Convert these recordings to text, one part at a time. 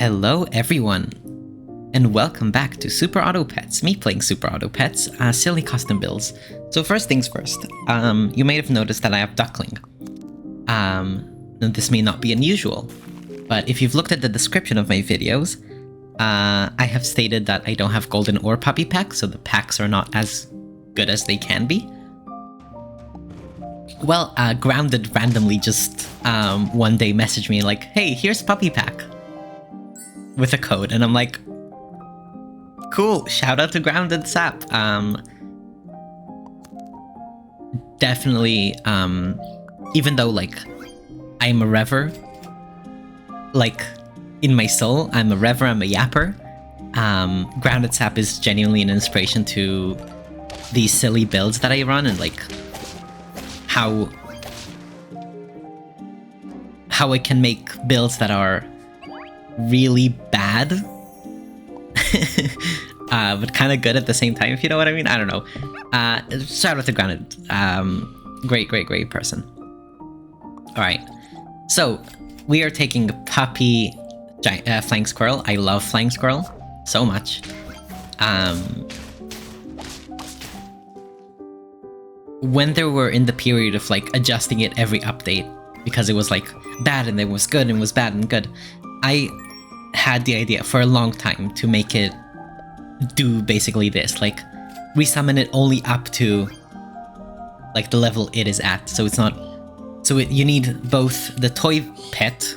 Hello everyone, and welcome back to Super Auto Pets, me playing Super Auto Pets, silly custom builds. So first things first, you may have noticed that I have duckling. This may not be unusual, but if you've looked at the description of my videos, I have stated that I don't have golden or puppy packs, so the packs are not as good as they can be. Well, Grounded randomly just one day messaged me like, hey, here's puppy pack with a code, and I'm like, cool, shout out to Grounded Sap. Definitely, even though like I'm a rever, like in my soul, I'm a rever, I'm a yapper, Grounded Sap is genuinely an inspiration to these silly builds that I run, and like how I can make builds that are really bad but kind of good at the same time, if you know what I mean. I don't know. Shout out to Grounded. Great person. Alright, so we are taking puppy flying squirrel. I love flying squirrel so much. When they were in the period of like adjusting it every update, because it was like bad and it was good and was bad and good, I had the idea for a long time to make it do basically this, like resummon it only up to like the level it is at. So it's not, so you need both the toy pet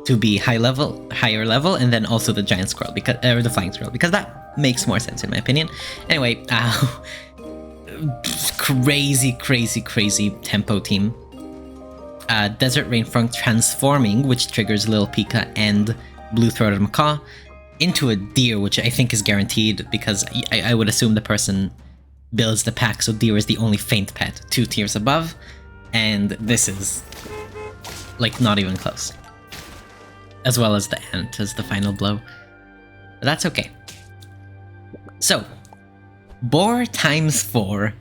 to be higher level, and then also the giant squirrel, because or the flying squirrel, because that makes more sense in my opinion. Anyway, crazy tempo team. Desert Rainfrog transforming, which triggers Little Pika and Blue-throated Macaw into a deer, which I think is guaranteed, because I would assume the person builds the pack, so deer is the only faint pet 2 tiers above, and this is like not even close. As well as the ant as the final blow. But that's okay. So, boar times 4.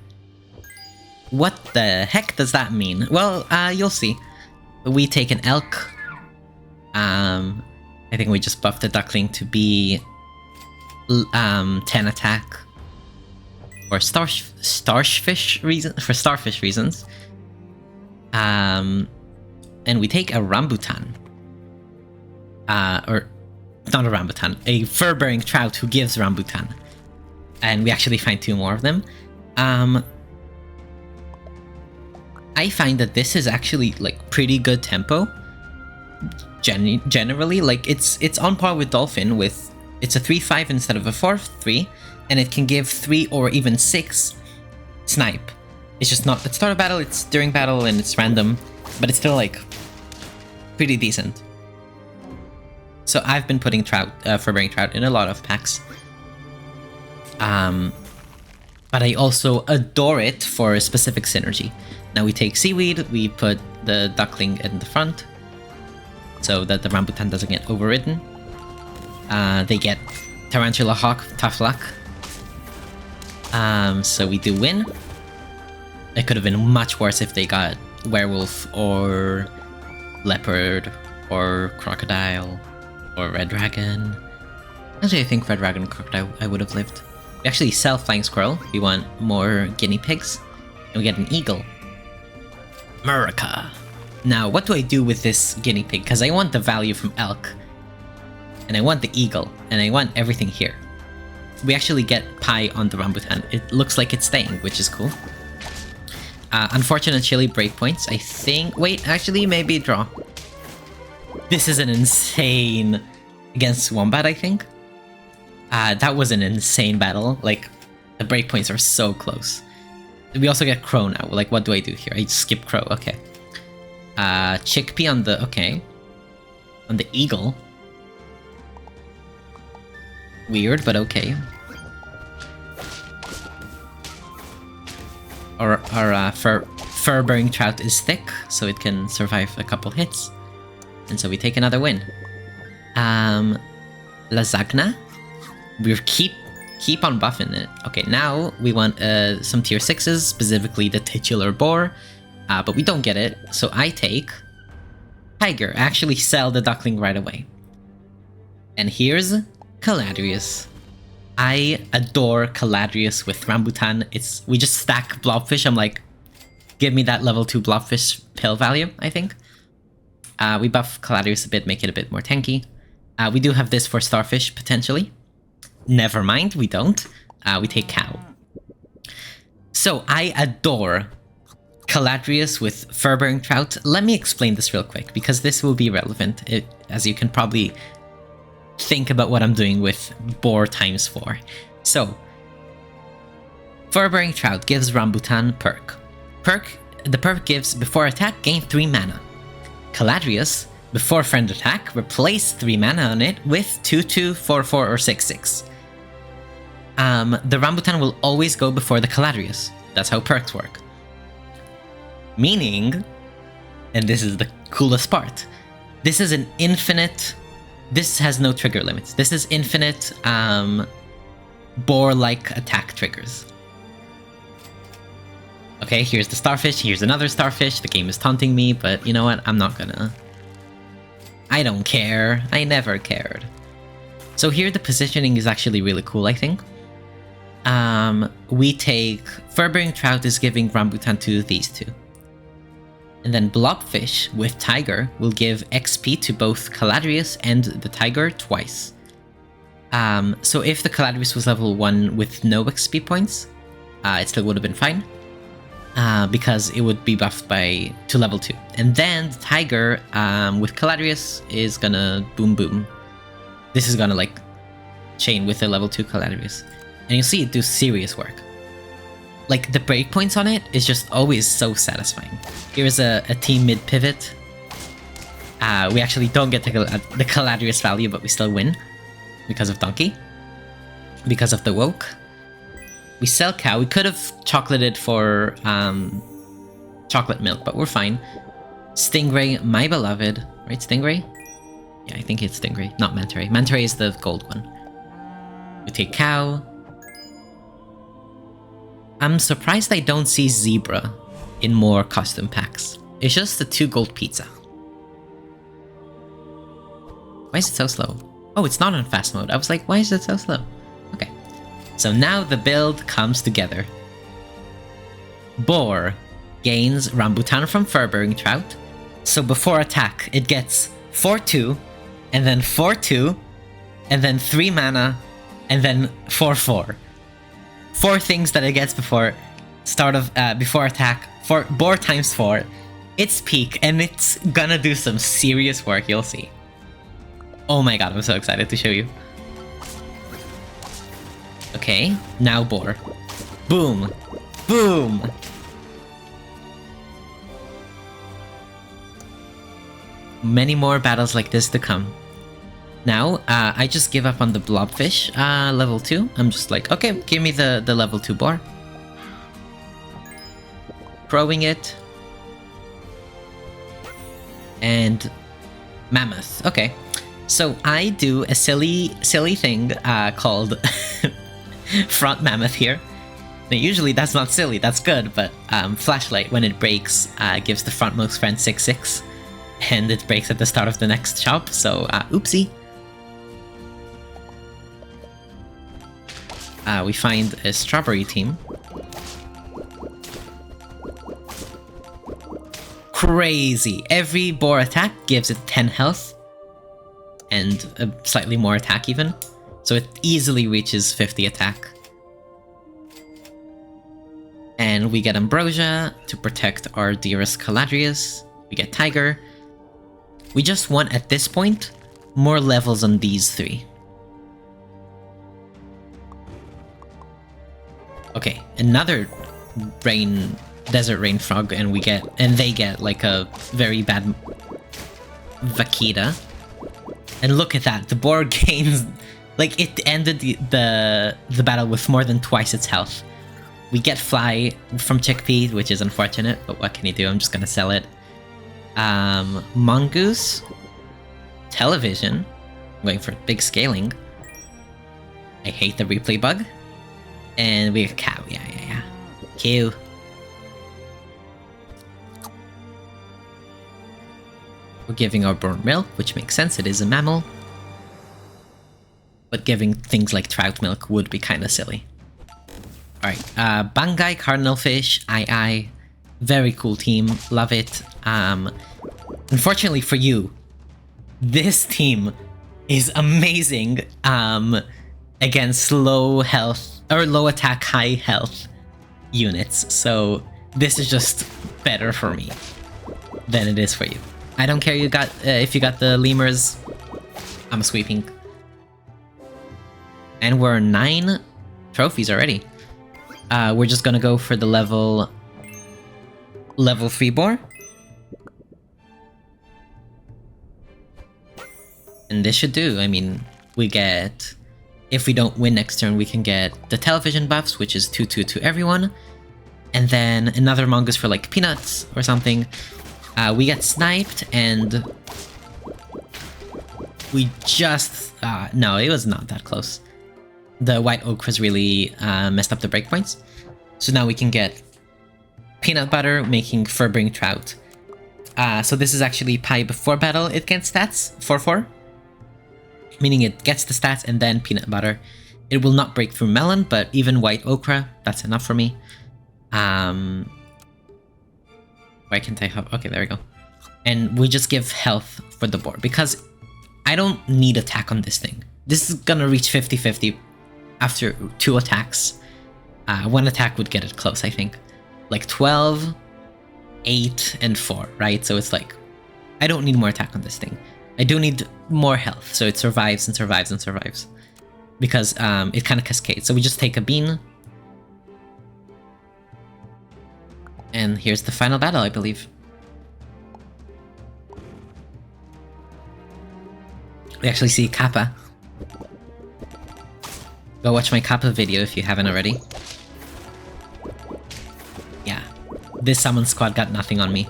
What the heck does that mean? Well, you'll see. We take an elk. I think we just buffed the duckling to be 10 attack for starfish reasons. And we take a rambutan. Or not a rambutan, a fur-bearing trout who gives rambutan. And we actually find 2 more of them. I find that this is actually like pretty good tempo. Generally, like it's on par with Dolphin, with it's a 3/5 instead of a 4/3, and it can give 3 or even 6 snipe. It's just not at start of battle, it's during battle, and it's random, but it's still like pretty decent. So I've been putting fur-bearing trout in a lot of packs. But I also adore it for a specific synergy. Now we take seaweed, we put the duckling in the front, so that the rambutan doesn't get overridden. They get Tarantula Hawk, tough luck. So we do win. It could have been much worse if they got werewolf or leopard or crocodile or red dragon. Actually, I think red dragon and crocodile I would have lived. We actually sell flying squirrel. We want more guinea pigs, and we get an eagle. Murica. Now, what do I do with this guinea pig? Because I want the value from elk, and I want the eagle, and I want everything here. We actually get pie on the rambutan. It looks like it's staying, which is cool. Unfortunate chili breakpoints. I think. Wait, actually, maybe draw. This is an insane against Wombat, I think. That was an insane battle. Like, the breakpoints are so close. We also get crow now. Like, what do I do here? I skip crow. Okay. Chickpea on the... Okay. On the eagle. Weird, but okay. Our fur-bearing trout is thick, so it can survive a couple hits. And so we take another win. Lasagna. We keep on buffing it. Okay, now we want some tier 6s, specifically the titular boar, but we don't get it, so I take tiger. Actually sell the duckling right away. And here's Caladrias. I adore Caladrias with Rambutan. We just stack Blobfish. I'm like, give me that level 2 Blobfish pill value, I think. We buff Caladrias a bit, make it a bit more tanky. We do have this for Starfish, potentially. Never mind, we don't. We take Cow. So, I adore Caladrias with Fur-bearing Trout. Let me explain this real quick, because this will be relevant, as you can probably think about what I'm doing with Boar times 4. So, Fur-bearing Trout gives Rambutan perk. The perk gives before attack, gain 3 mana. Caladrias, before friend attack, replace 3 mana on it with 2/2, 4/4, or 6/6. The Rambutan will always go before the Caladrias. That's how perks work. Meaning, and this is the coolest part, this is an infinite. This has no trigger limits. This is infinite boar-like attack triggers. Okay, here's the Starfish, here's another Starfish. The game is taunting me, but you know what? I'm not gonna. I don't care. I never cared. So here the positioning is actually really cool, I think. We take Fur-bearing Trout is giving Rambutan to these two. And then Blobfish with Tiger will give XP to both Caladrias and the Tiger twice. So if the Caladrias was level 1 with no XP points, it still would have been fine. Because it would be buffed to level 2. And then the Tiger with Caladrias is gonna boom boom. This is gonna like chain with the level 2 Caladrias. And you'll see it do serious work. Like, the breakpoints on it is just always so satisfying. Here's a team mid-pivot. We actually don't get the Caladrias value, but we still win. Because of Donkey. Because of the Woke. We sell Cow. We could have chocolated for chocolate milk, but we're fine. Stingray, my beloved. Right, Stingray? Yeah, I think it's Stingray, not Manta Ray. Manta Ray is the gold one. We take Cow. I'm surprised I don't see Zebra in more custom packs. It's just the 2 gold pizza. Why is it so slow? Oh, it's not on fast mode. I was like, why is it so slow? Okay. So now the build comes together. Boar gains Rambutan from Fur-bearing Trout. So before attack, it gets 4/2, and then 4/2, and then 3 mana, and then 4/4. 4 things that it gets before before attack. For Boar times 4. It's peak, and it's gonna do some serious work, you'll see. Oh my god, I'm so excited to show you. Okay, now Boar. Boom! Boom! Many more battles like this to come. Now, I just give up on the Blobfish level 2. I'm just like, okay, give me the level 2 Boar. Crowing it. And Mammoth. Okay. So I do a silly thing called Front Mammoth here. Now, usually that's not silly, that's good, but Flashlight, when it breaks, gives the frontmost friend 6/6. And it breaks at the start of the next shop, so oopsie. We find a Strawberry team. Crazy! Every Boar attack gives it 10 health. And slightly more attack even. So it easily reaches 50 attack. And we get Ambrosia to protect our dearest Caladrias. We get Tiger. We just want, at this point, more levels on these 3. Okay, another desert rain frog, and they get like a very bad Vaquita. And look at that, the Boar gains, like, it ended the battle with more than twice its health. We get Fly from Chickpea, which is unfortunate, but what can you do? I'm just gonna sell it. Mongoose, Television, waiting for big scaling. I hate the replay bug. And we have Cow, yeah. Kewl. We're giving our burnt milk, which makes sense, it is a mammal. but giving things like trout milk would be kind of silly. Alright, Bangai Cardinalfish, I. Very cool team, love it. Unfortunately for you, this team is amazing against low health, or low attack, high health units. So this is just better for me than it is for you. I don't care if you got the lemurs, I'm sweeping. And we're 9 trophies already. We're just gonna go for the level 3 boar. And this should do. I mean, we get, if we don't win next turn, we can get the television buffs, which is 2/2 to everyone. And then another mongoose for like peanuts or something. We get sniped, and we just... no, it was not that close. The white oak has really messed up the breakpoints. So now we can get peanut butter, making fur-bearing trout. So this is actually pie before battle. It gets stats, 4/4. Meaning it gets the stats and then peanut butter. It will not break through melon, but even white okra, that's enough for me. Why can't I have... okay, there we go. And we just give health for the boar, because I don't need attack on this thing. This is gonna reach 50-50 after 2 attacks. 1 attack would get it close, I think. Like 12, 8, and 4, right? So it's like, I don't need more attack on this thing. I do need more health, so it survives and survives and survives. Because it kind of cascades. So we just take a bean. And here's the final battle, I believe. We actually see Kappa. Go watch my Kappa video if you haven't already. Yeah, this summon squad got nothing on me.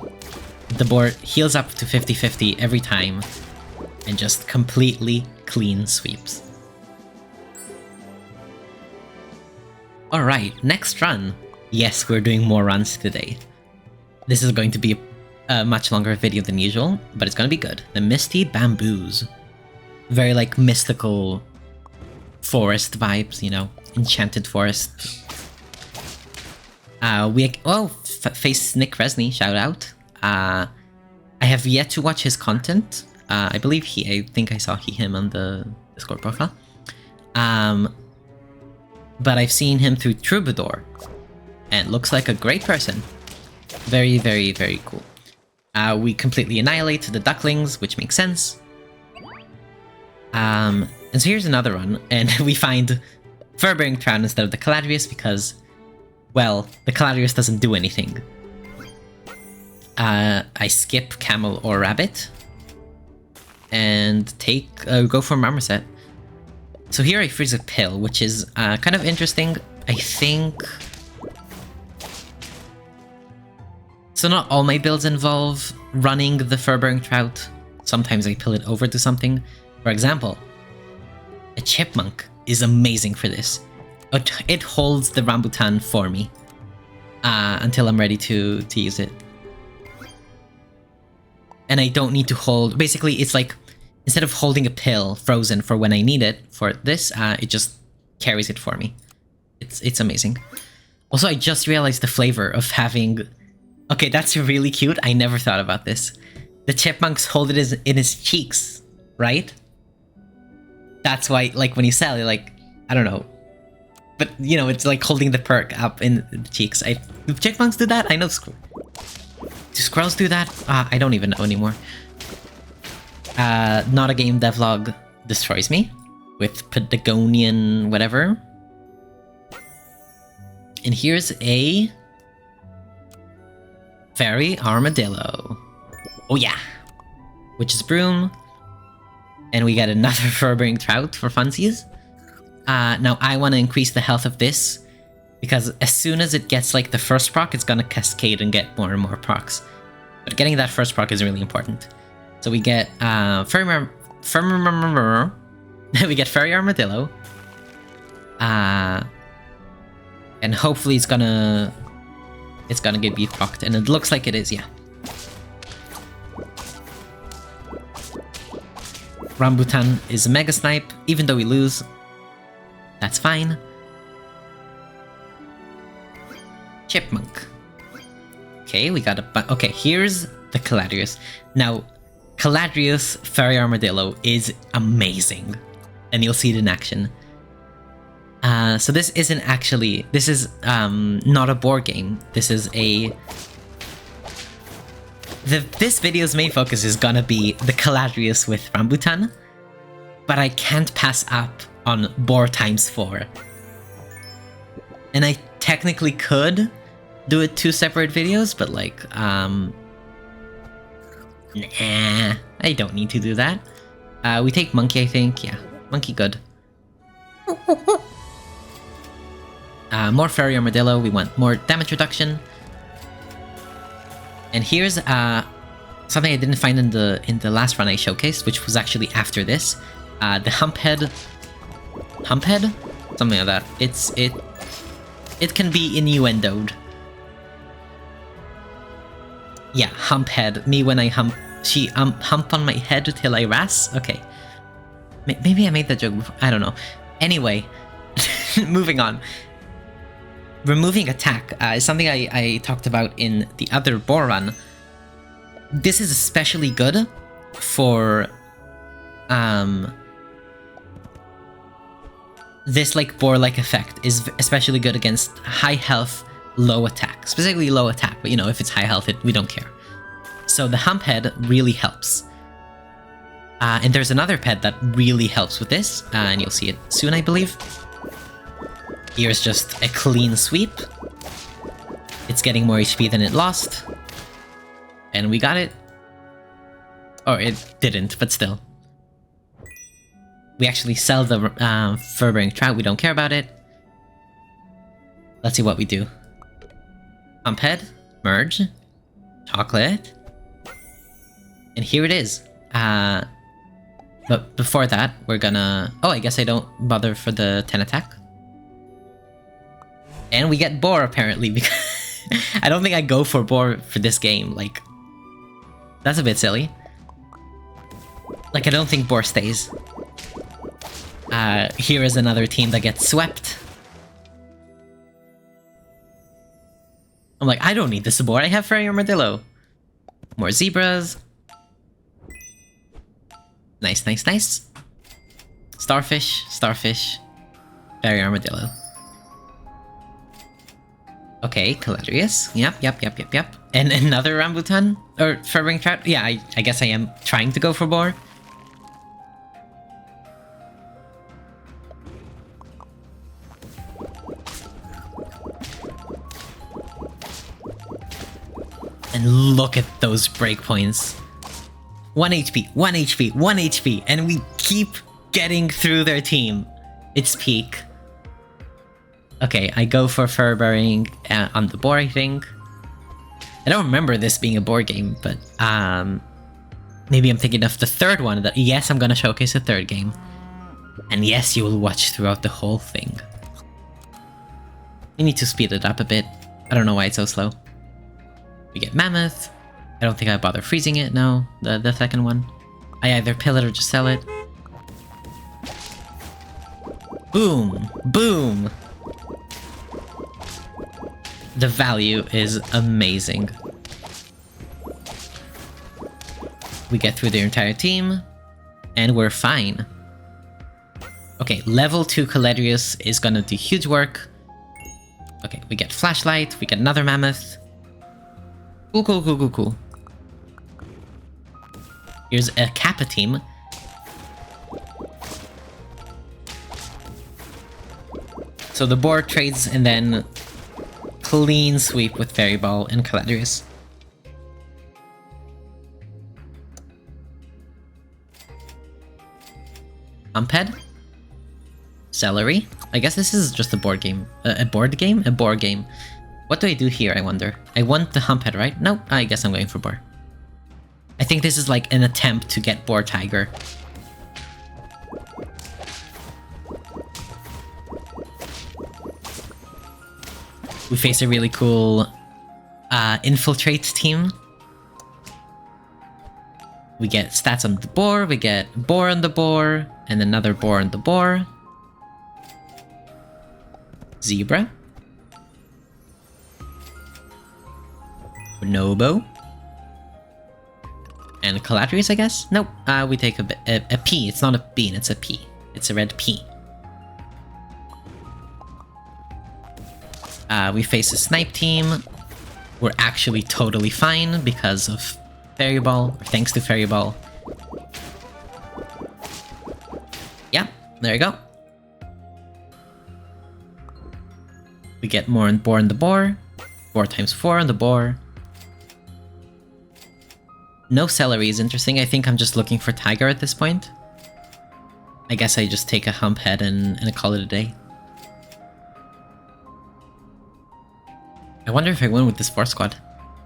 The board heals up to 50-50 every time, and just completely clean sweeps. Alright, next run. Yes, we're doing more runs today. This is going to be a much longer video than usual, but it's gonna be good. The Misty Bamboos. Very like mystical forest vibes, you know, enchanted forest. Face Nick Resney, shout out. I have yet to watch his content. I believe I think I saw him on the Discord profile. But I've seen him through Troubadour, and looks like a great person. Very, very, very cool. We completely annihilate the ducklings, which makes sense. And so here's another one, and we find fur-bearing trout instead of the Caladrias because, well, the Caladrias doesn't do anything. I skip camel or rabbit, and go for Marmoset. So here I freeze a pill, which is kind of interesting. I think... so not all my builds involve running the fur-bearing trout. Sometimes I pill it over to something. For example, a chipmunk is amazing for this. It holds the rambutan for me until I'm ready to use it. And I don't need to hold... basically, it's like, instead of holding a pill frozen for when I need it for this, it just carries it for me. It's amazing. Also, I just realized the flavor of having... okay, that's really cute. I never thought about this. The chipmunks hold it in his cheeks, right? That's why, like, when you sell it, like, I don't know. But, you know, it's like holding the perk up in the cheeks. Do chipmunks do that? I know. Do squirrels do that? I don't even know anymore. Not a game devlog destroys me with Patagonian whatever. And here's a fairy armadillo. Oh yeah, witch's broom, and we get another fur-bearing trout for funsies. Now I want to increase the health of this because as soon as it gets like the first proc, it's gonna cascade and get more and more procs. But getting that first proc is really important. So we get we get fairy armadillo, and hopefully it's gonna get beat procced, and it looks like it is, yeah. Rambutan is a mega snipe, even though we lose. That's fine. Chipmunk. Okay, we got a... Okay, here's the Caladrias. Now, Caladrias Fairy Armadillo is amazing. And you'll see it in action. So this isn't actually... This is not a board game. This is a... This video's main focus is gonna be the Caladrias with Rambutan. But I can't pass up on Boar times 4. And I technically could do it 2 separate videos, but like, nah, I don't need to do that. We take Monkey, I think. Yeah, Monkey good. More Fairy Armadillo, we want more damage reduction. And here's something I didn't find in the last run I showcased, which was actually after this. The Humphead? Something like that. It can be innuendoed. Yeah, Humphead. Me when I hump... She hump on my head till I ras? Okay. Maybe I made that joke before. I don't know. Anyway, moving on. Removing attack is something I talked about in the other Boar run. This is especially good for... This like boar-like effect is especially good against high health, low attack. Specifically low attack, but you know, if it's high health, we don't care. So the hump head really helps. And there's another pet that really helps with this, and you'll see it soon, I believe. Here's just a clean sweep. It's getting more HP than it lost. And we got it. Or it didn't, but still. We actually sell the fur-bearing trout, we don't care about it. Let's see what we do. Hump head, merge, chocolate. And here it is. But before that, we're gonna... Oh, I guess I don't bother for the 10 attack. And we get Boar, apparently, because... I don't think I go for Boar for this game, like... That's a bit silly. Like, I don't think Boar stays. Here is another team that gets swept. I'm like, I don't need this Boar, I have Fairy Armadillo. More zebras. Nice, nice, nice. Starfish, starfish. Fairy Armadillo. Okay, Caladrias. Yep. And another Rambutan? Or Fur-bearing trout? Yeah, I guess I am trying to go for Boar. And look at those breakpoints. 1 HP, 1 HP, 1 HP, and we keep getting through their team. It's peak. Okay, I go for fur-bearing on the Boar, I think. I don't remember this being a board game, but maybe I'm thinking of the third one. That yes, I'm gonna showcase a third game. And yes, you will watch throughout the whole thing. We need to speed it up a bit. I don't know why it's so slow. We get Mammoth. I don't think I bother freezing it, no. The second one. I either pill it or just sell it. Boom! Boom! The value is amazing. We get through the entire team, and we're fine. Okay, level 2 Caladrias is gonna do huge work. Okay, we get Flashlight, we get another Mammoth. Cool. Here's a Kappa team. So the Boar trades and then clean sweep with Fairy Ball and Caladrias. Humphead. Celery. I guess this is just a board game. A board game? A board game. What do I do here, I wonder? I want the Humphead, right? Nope, I guess I'm going for Boar. I think this is like an attempt to get Boar Tiger. We face a really cool Infiltrate team. We get stats on the Boar, we get Boar on the Boar, and another Boar on the Boar. Zebra. Bonobo. And Caladrias, I guess? Nope. We take a P. It's not a bean, it's a P. It's a red P. We face a snipe team. We're actually totally fine because of Fairy Ball, or thanks to Fairy Ball. Yeah, there you go. We get more and Boar on the Boar. 4 times 4 on the Boar. No celery is interesting. I think I'm just looking for Tiger at this point. I guess I just take a hump head and call it a day. I wonder if I win with this 4 squad.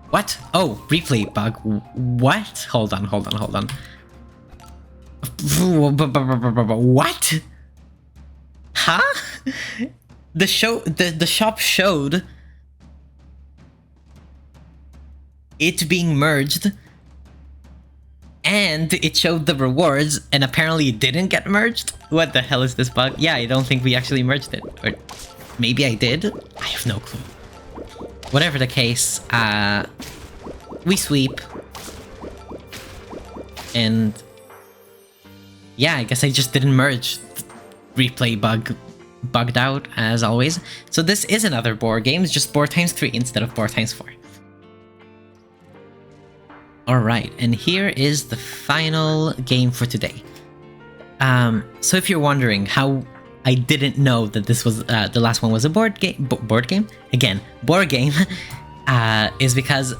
What? Oh, replay bug. What? Hold on. What? Huh? The shop showed it being merged, and it showed the rewards, and apparently it didn't get merged? What the hell is this bug? Yeah, I don't think we actually merged it. Or maybe I did? I have no clue. Whatever the case, we sweep. And yeah, I guess I just didn't merge. Replay bugged out, as always. So this is another Boar game, it's just Boar times 3 instead of Boar times 4. Alright, and here is the final game for today. So if you're wondering how I didn't know that this was the last one was a board game. Board game? Again, board game. Is because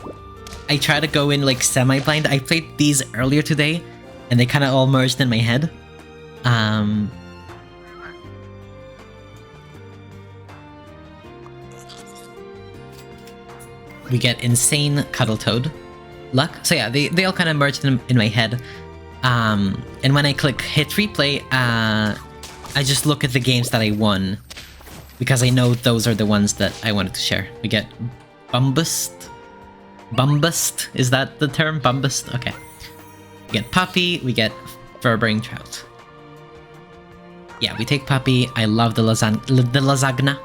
I try to go in like semi-blind. I played these earlier today, and they kind of all merged in my head. We get insane Cuddle Toad luck. So yeah, they all kind of merged in my head. And when I click hit replay, I just look at the games that I won, because I know those are the ones that I wanted to share. We get Bumbust. Bumbust? Is that the term? Bumbust? Okay. We get Puppy, we get Furbearing Trout. Yeah, we take Puppy. I love the lasagna.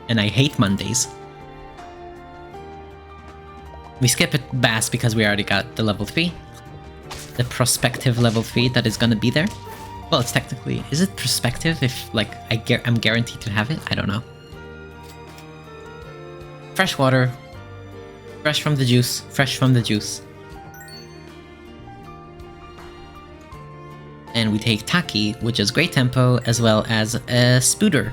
And I hate Mondays. We skip it Bass because we already got the level 3. The prospective level 3 that is gonna be there. Well, it's technically... Is it prospective if, like, I'm guaranteed to have it? I don't know. Fresh water. Fresh from the juice. Fresh from the juice. And we take Taki, which is great tempo, as well as a Spooter.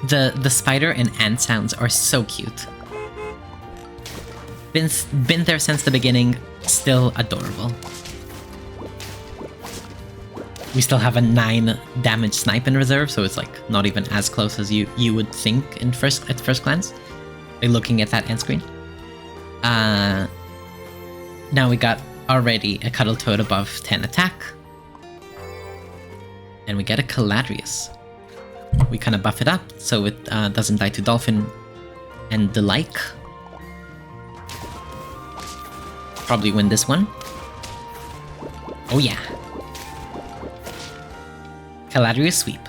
The spider and ant sounds are so cute. Been there since the beginning, still adorable. We still have a 9 damage snipe in reserve, so it's like not even as close as you would think at first glance by looking at that end screen. Now we got already a Cuddle Toad above 10 attack, and we get a Caladrias. We kind of buff it up so it doesn't die to Dolphin and the like. Probably win this one. Oh yeah. Caladrias sweep.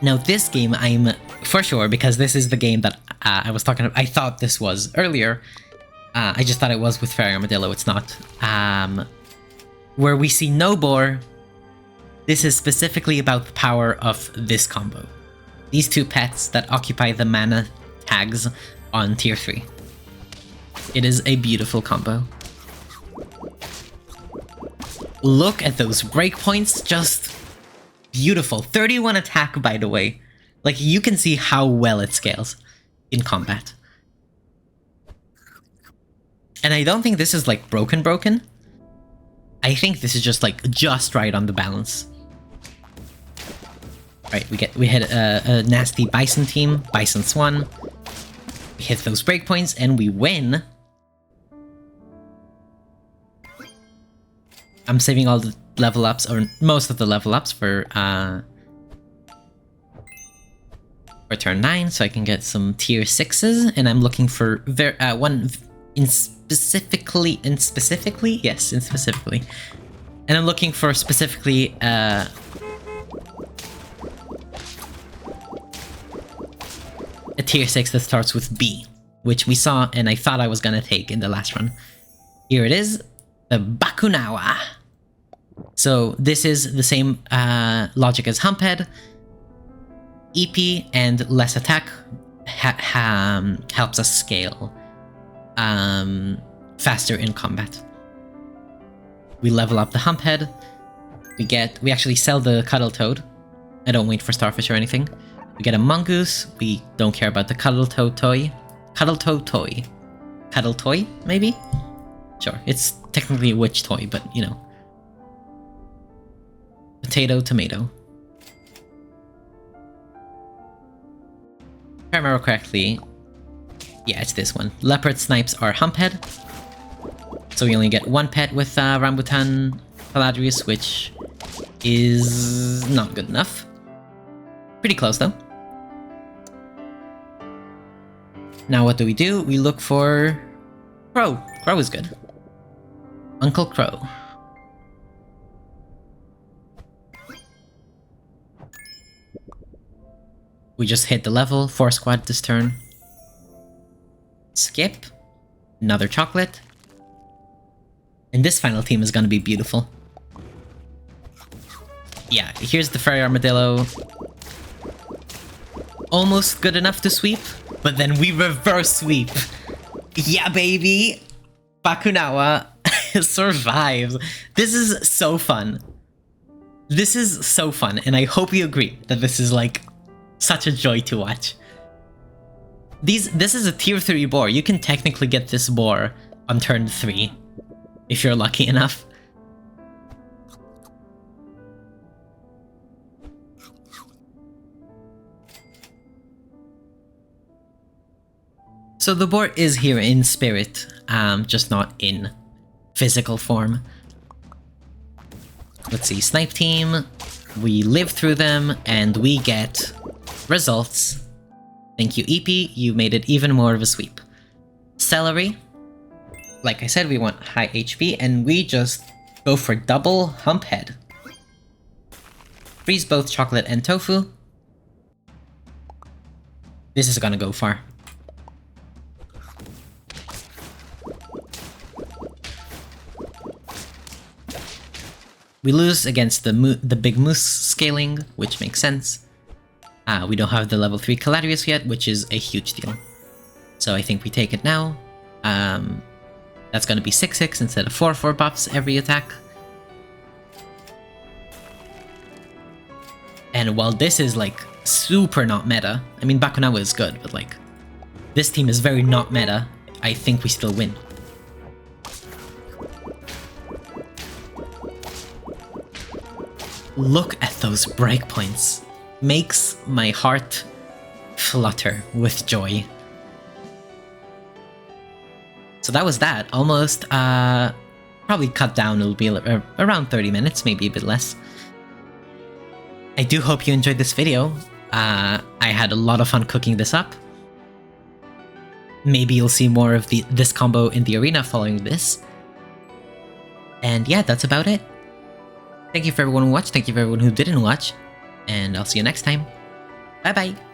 Now this game I'm for sure, because this is the game that I was talking about. I thought this was earlier. I just thought it was with Fairy Armadillo. It's not. Where we see no Boar. This is specifically about the power of this combo. These two pets that occupy the mana tags on tier 3. It is a beautiful combo. Look at those breakpoints, just beautiful. 31 attack, by the way. Like, you can see how well it scales in combat. And I don't think this is like broken. I think this is just like just right on the balance. Right, we hit a nasty Bison team, Bison Swan. We hit those breakpoints and we win. I'm saving all the level ups, or most of the level ups for turn 9, so I can get some tier 6s, and I'm looking for one specifically. And I'm looking for specifically a tier 6 that starts with B, which we saw and I thought I was gonna take in the last run. Here it is, the Bakunawa. So this is the same logic as Humphead. EP and less attack helps us scale faster in combat. We level up the Humphead. We actually sell the Cuddle Toad. I don't wait for Starfish or anything. We get a Mongoose. We don't care about the Cuddle Toad toy. Cuddle Toad toy. Cuddle toy, maybe? Sure, it's technically a witch toy, but you know. Potato, tomato. If I remember correctly, yeah, it's this one. Leopard snipes are Humphead. So we only get one pet with Rambutan Caladrias, which is not good enough. Pretty close though. Now what do? We look for Crow. Crow is good. Uncle Crow. We just hit the level, 4 squad this turn. Skip. Another chocolate. And this final team is gonna be beautiful. Yeah, here's the Fairy Armadillo. Almost good enough to sweep, but then we reverse sweep. Yeah, baby! Bakunawa survives. This is so fun. This is so fun, and I hope you agree that this is like such a joy to watch. This is a tier 3 boar. You can technically get this boar on turn 3 if you're lucky enough. So the boar is here in spirit, just not in physical form. Let's see, snipe team. We live through them and we get results. Thank you, EP. You made it even more of a sweep. Celery. Like I said, we want high HP and we just go for double Humphead. Freeze both chocolate and tofu. This is gonna go far. We lose against the big moose scaling, which makes sense. We don't have the level 3 Caladrias yet, which is a huge deal. So I think we take it now. That's gonna be 6/6 instead of 4/4 buffs every attack. And while this is like super not meta, I mean Bakunawa is good, but like this team is very not meta, I think we still win. Look at those breakpoints. Makes my heart flutter with joy. So that was that. Almost, probably cut down. It'll be around 30 minutes, maybe a bit less. I do hope you enjoyed this video. I had a lot of fun cooking this up. Maybe you'll see more of this combo in the arena following this. And yeah, that's about it. Thank you for everyone who watched, thank you for everyone who didn't watch, and I'll see you next time. Bye bye!